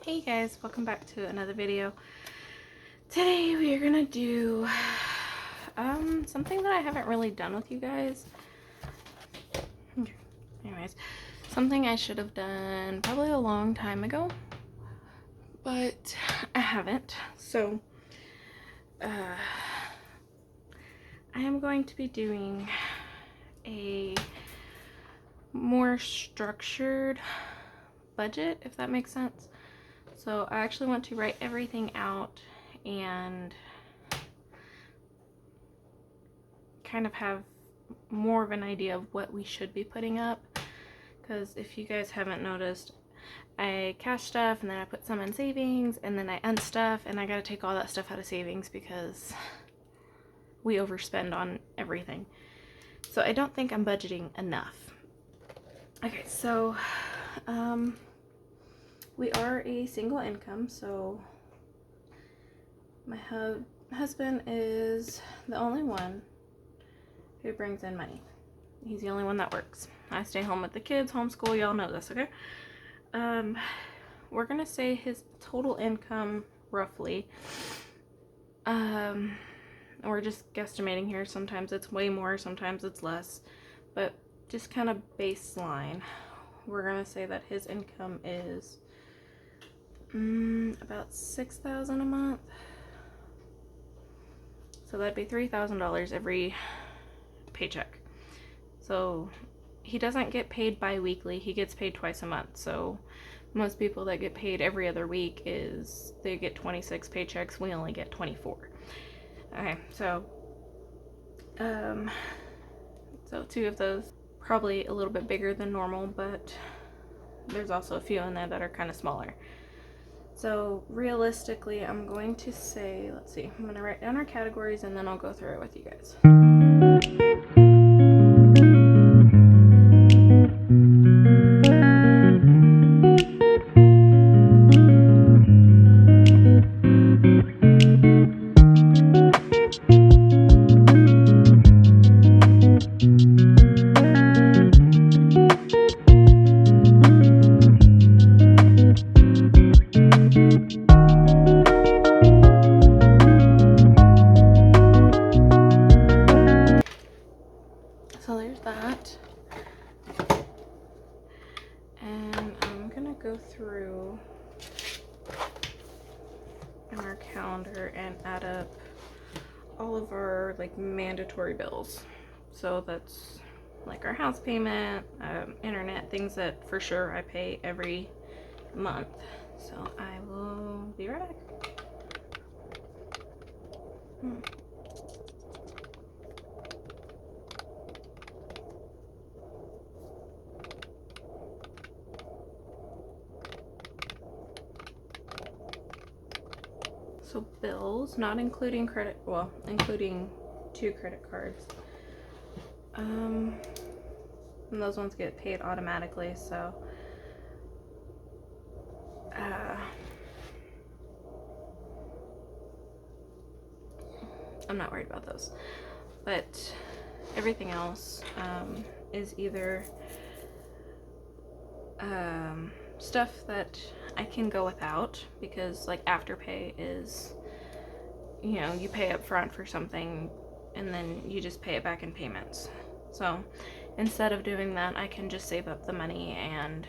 Hey guys, welcome back to another video. Today we are gonna do something that I haven't really done with you guys. Anyways, something I should have done probably a long time ago, but I haven't. So I am going to be doing a more structured budget, if that makes sense. So I actually want to write everything out and kind of have more of an idea of what we should be putting up, because if you guys haven't noticed, I cash stuff and then I put some in savings and then I unstuff, and I gotta take all that stuff out of savings because we overspend on everything. So I don't think I'm budgeting enough. Okay, so we are a single income, so my husband is the only one who brings in money. He's the only one that works. I stay home with the kids, homeschool, y'all know this, okay? We're gonna say his total income, roughly. We're just guesstimating here. Sometimes it's way more, sometimes it's less, but just kind of baseline. We're gonna say that his income is about $6,000 a month. So that'd be $3,000 every paycheck. So he doesn't get paid bi-weekly, he gets paid twice a month. So most people that get paid every other week they get 26 paychecks, we only get 24. Okay, so two of those probably a little bit bigger than normal, but there's also a few in there that are kind of smaller. So realistically, I'm going to say, let's see, I'm going to write down our categories and then I'll go through it with you guys. So there's that. And I'm gonna go through in our calendar and add up all of our like mandatory bills. So that's like our house payment, internet, things that for sure I pay every month. So I will be right back. So bills, not including credit, well, including 2 credit cards. And those ones get paid automatically, so I'm not worried about those. But everything else is either stuff that I can go without, because like Afterpay is, you know, you pay up front for something and then you just pay it back in payments. So instead of doing that, I can just save up the money and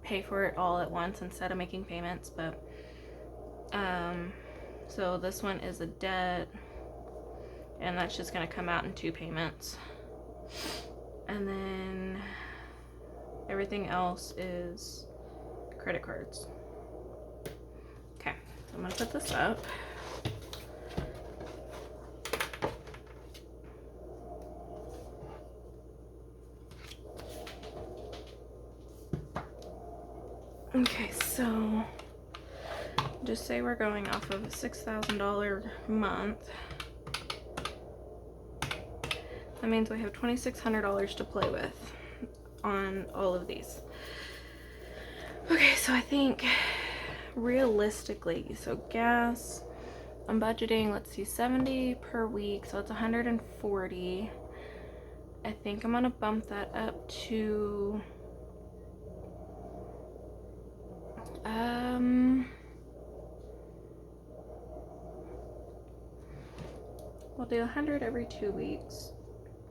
pay for it all at once instead of making payments. But so this one is a debt, and that's just going to come out in 2 payments. And then everything else is credit cards. Okay, so I'm going to put this up. Okay, so just say we're going off of a $6,000 month. That means we have $2,600 to play with on all of these. Okay, so I think realistically, so gas, I'm budgeting, let's see, 70 per week, so it's 140. I think I'm gonna bump that up to we'll do 100 every 2 weeks.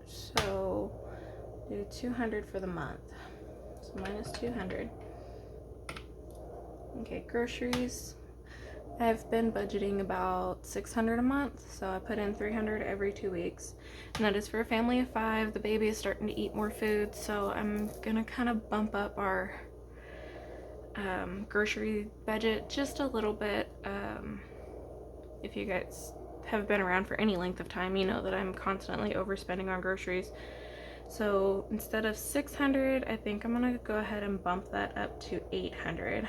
So do 200 for the month. So minus 200. Okay, groceries. I've been budgeting about 600 a month, so I put in 300 every 2 weeks. And that is for a family of 5. The baby is starting to eat more food, so I'm gonna kind of bump up our grocery budget just a little bit. If you guys have been around for any length of time, you know that I'm constantly overspending on groceries. So instead of 600, I think I'm gonna go ahead and bump that up to 800.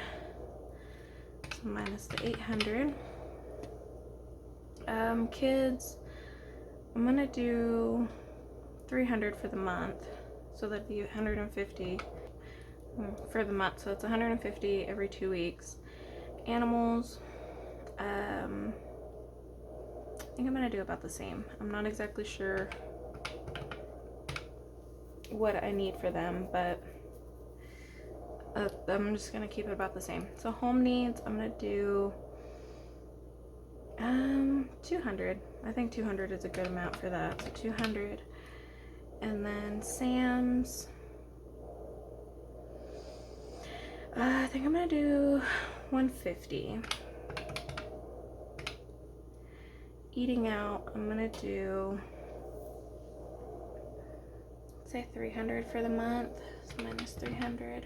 So minus the 800. Kids, I'm gonna do 300 for the month, so that'd be 150 for the month. So it's 150 every 2 weeks. Animals, I think I'm gonna do about the same. I'm not exactly sure what I need for them, but I'm just gonna keep it about the same. So home needs, I'm gonna do 200. I think 200 is a good amount for that. So 200. And then Sam's, I think I'm gonna do 150. Eating out, I'm gonna do, say 300 for the month, so minus 300.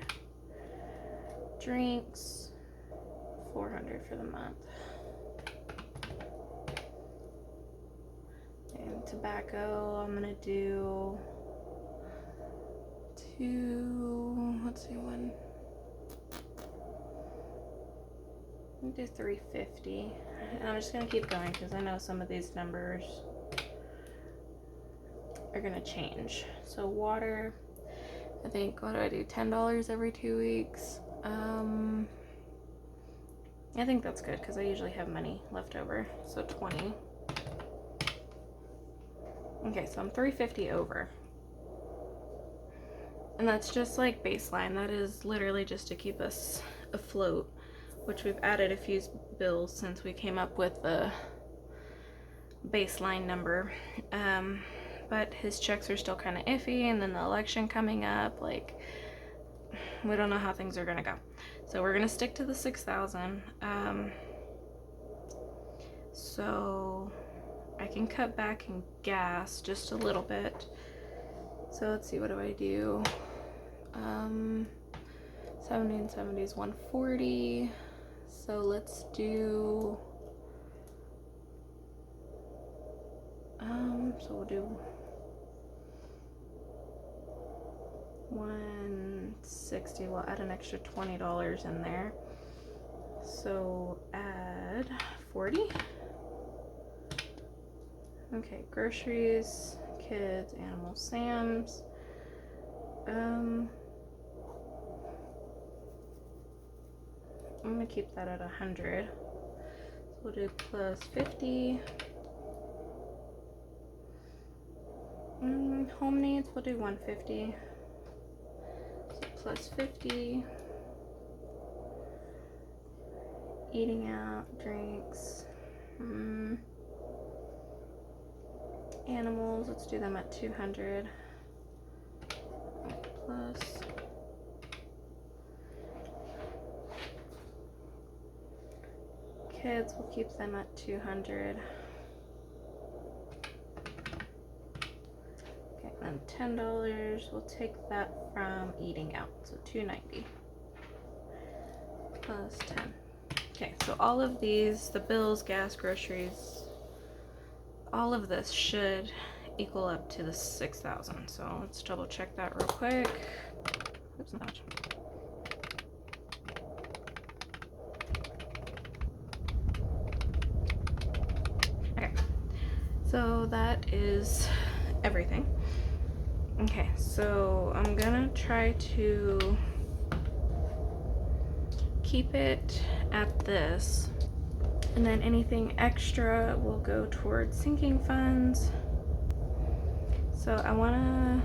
Drinks, 400 for the month. And tobacco, I'm gonna do I'm gonna do 350. And I'm just gonna keep going because I know some of these numbers are gonna change. So water, I think, what do I do, $10 every 2 weeks? I think that's good because I usually have money left over. So 20. Okay, so I'm 350 over. And that's just like baseline. That is literally just to keep us afloat, which we've added a few bills since we came up with the baseline number. But his checks are still kind of iffy, and then the election coming up, like, we don't know how things are gonna go. So we're gonna stick to the 6,000. So I can cut back in gas just a little bit. So let's see, what do I do? 70 and 70 is 140. So let's do, so we'll do 160. We'll add an extra $20 in there. So add 40. Okay, groceries, kids, animals, Sam's. I'm gonna keep that at 100. So we'll do plus 50. Home needs, we'll do 150. So plus 50. Eating out, drinks. Animals, let's do them at 200. Plus kids, we'll keep them at 200. Okay, and $10, we'll take that from eating out, so 290 plus 10. Okay, so all of these, the bills, gas, groceries, all of this should equal up to the 6,000. So let's double check that real quick. Oops, not much. Okay, so that is everything. Okay, so I'm gonna try to keep it at this, and then anything extra will go towards sinking funds. So I want to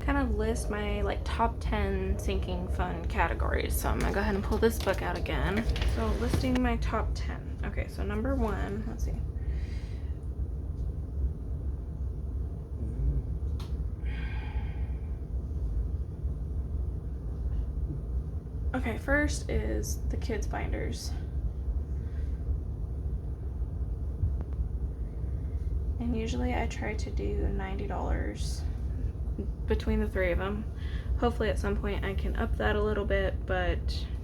kind of list my like top 10 sinking fund categories. So I'm gonna go ahead and pull this book out again. So listing my top 10. Okay, so number 1, let's see. Okay, first is the kids binders. And usually I try to do $90 between the three of them. Hopefully at some point I can up that a little bit, but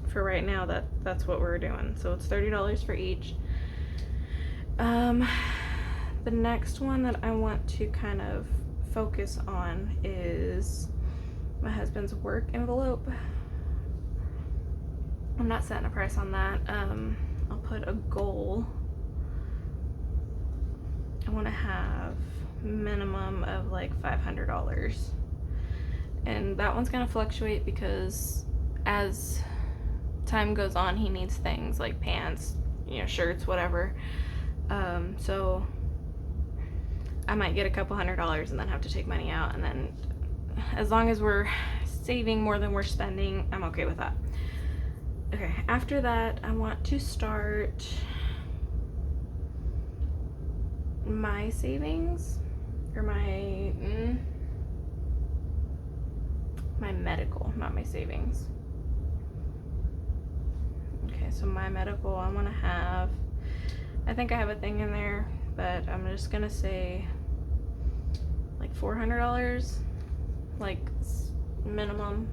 for right now that's what we're doing. So it's $30 for each. The next one that I want to kind of focus on is my husband's work envelope. I'm not setting a price on that. I'll put a goal. I want to have minimum of like $500, and that one's gonna fluctuate because as time goes on he needs things like pants, shirts, whatever. So I might get a couple $100 and then have to take money out, and then as long as we're saving more than we're spending, I'm okay with that. Okay, after that I want to start my savings, or my medical, not my savings. Okay, so my medical, I want to have, I think I have a thing in there, but I'm just gonna say like $400, like minimum.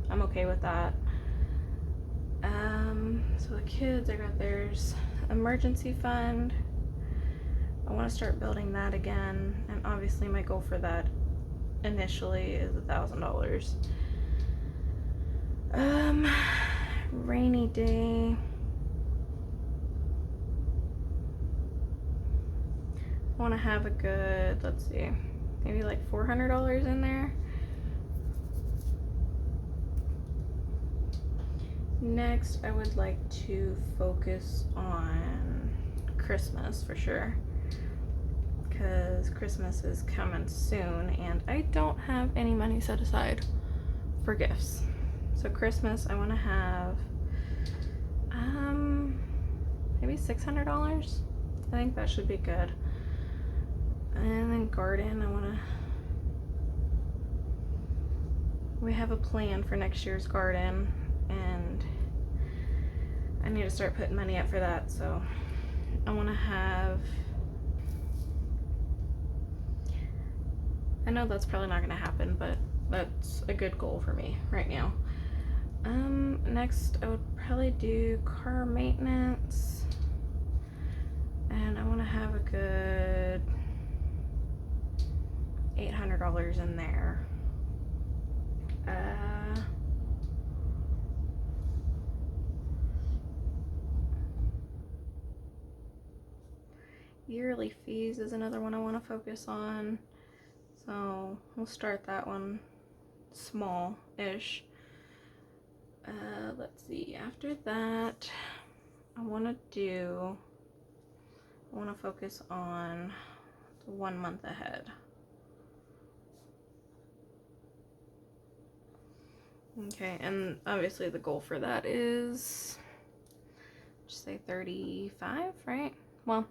I'm okay with that. So the kids, I got theirs emergency fund. I want to start building that again, and obviously my goal for that initially is $1,000. Rainy day. I want to have a good, let's see, maybe like $400 in there. Next, I would like to focus on Christmas for sure, because Christmas is coming soon and I don't have any money set aside for gifts. So Christmas, I want to have maybe $600. I think that should be good. And then garden, we have a plan for next year's garden, and I need to start putting money up for that. So I want to have, I know that's probably not going to happen, but that's a good goal for me right now. Next I would probably do car maintenance, and I want to have a good $800 in there. Yearly fees is another one I want to focus on, so we'll start that one small-ish. Let's see, after that I want to focus on the 1 month ahead. Okay, and obviously the goal for that is, just say 35, right? Well,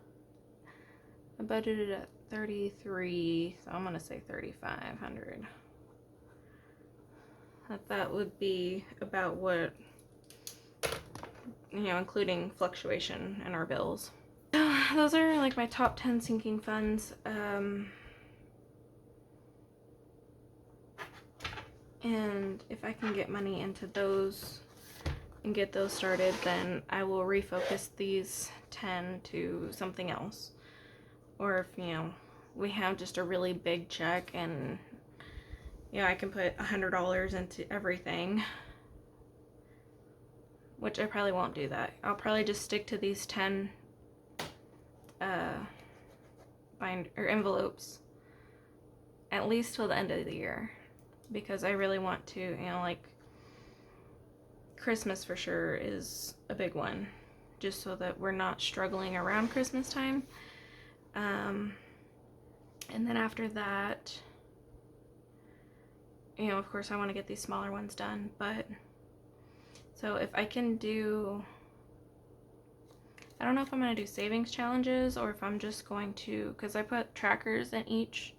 I budgeted at 33, so I'm gonna say 3,500. That would be about what, including fluctuation in our bills. Those are like my top 10 sinking funds. And if I can get money into those and get those started, then I will refocus these 10 to something else. Or if, we have just a really big check and, I can put $100 into everything, which I probably won't do that. I'll probably just stick to these 10 envelopes at least till the end of the year, because I really want to, like Christmas for sure is a big one, just so that we're not struggling around Christmas time. And then after that, of course I want to get these smaller ones done, but so if I can do, I don't know if I'm going to do savings challenges or if I'm just going to, because I put trackers in each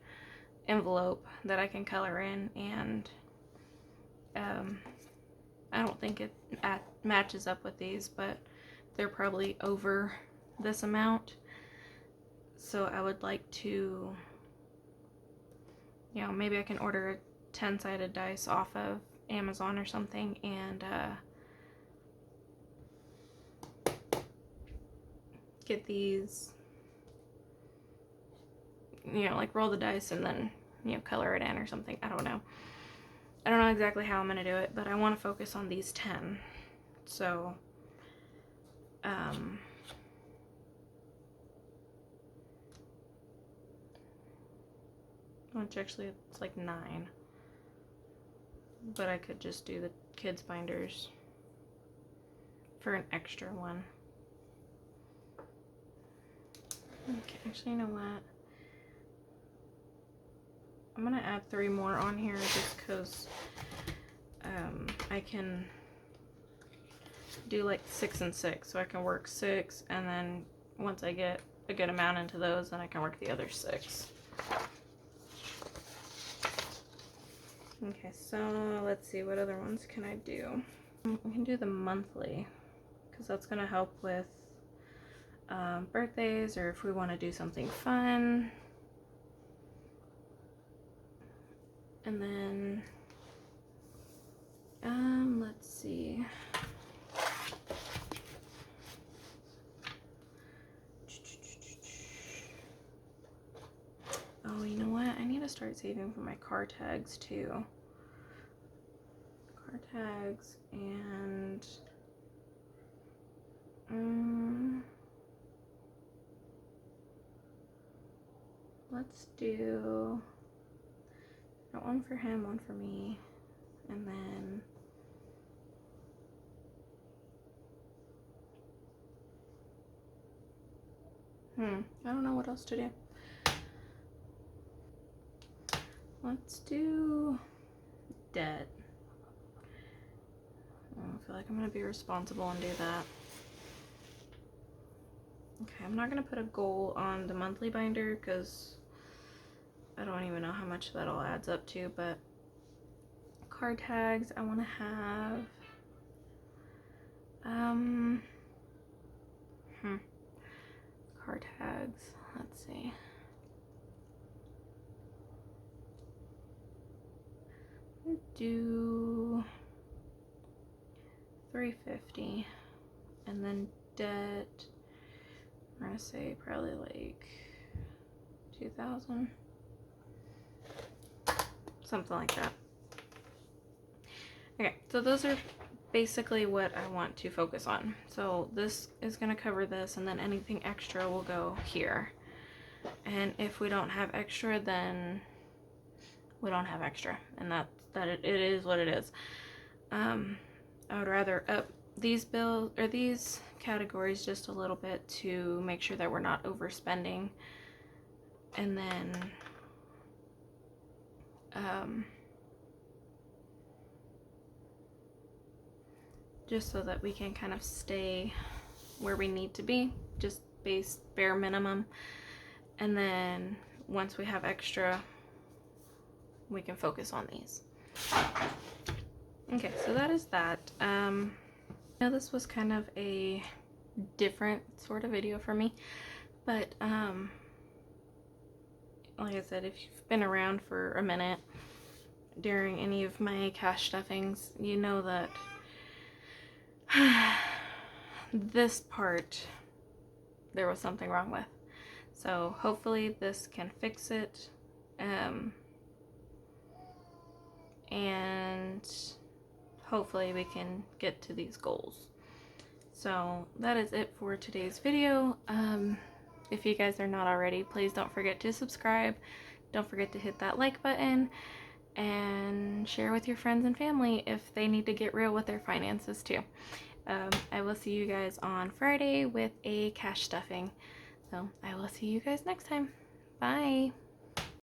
envelope that I can color in, and I don't think it matches up with these, but they're probably over this amount. So I would like to, you know, maybe I can order a 10-sided dice off of Amazon or something and get these, you know, like roll the dice and then, you know, color it in or something. I don't know. I don't know exactly how I'm going to do it, but I want to focus on these 10. So, which actually it's like 9. But I could just do the kids binders for an extra one. Okay, actually, you know what? I'm gonna add 3 more on here just because I can do like 6 and 6. So I can work 6, and then once I get a good amount into those, then I can work the other 6. Okay, so let's see, what other ones can I do? We can do the monthly, because that's going to help with birthdays, or if we want to do something fun. And then, let's see. Oh, you know what? I need to start saving for my car tags too. Car tags and let's do one for him, one for me, and then I don't know what else to do. Let's do debt. I feel like I'm gonna be responsible and do that. Okay, I'm not gonna put a goal on the monthly binder because I don't even know how much that all adds up to, but card tags, I want to have card tags, let's see. Do $350, and then debt, I'm gonna say probably like 2,000, something like that. Okay, so those are basically what I want to focus on. So this is gonna cover this, and then anything extra will go here. And if we don't have extra, then we don't have extra, and it is what it is. I would rather up these bills or these categories just a little bit to make sure that we're not overspending, and then just so that we can kind of stay where we need to be, just bare minimum, and then once we have extra, we can focus on these. Okay, so that is that. Now this was kind of a different sort of video for me, but like I said, if you've been around for a minute during any of my cash stuffings, you know that this part there was something wrong with. So hopefully this can fix it, and hopefully we can get to these goals. So that is it for today's video. If you guys are not already, please don't forget to subscribe. Don't forget to hit that like button and share with your friends and family if they need to get real with their finances too. I will see you guys on Friday with a cash stuffing. So I will see you guys next time. Bye.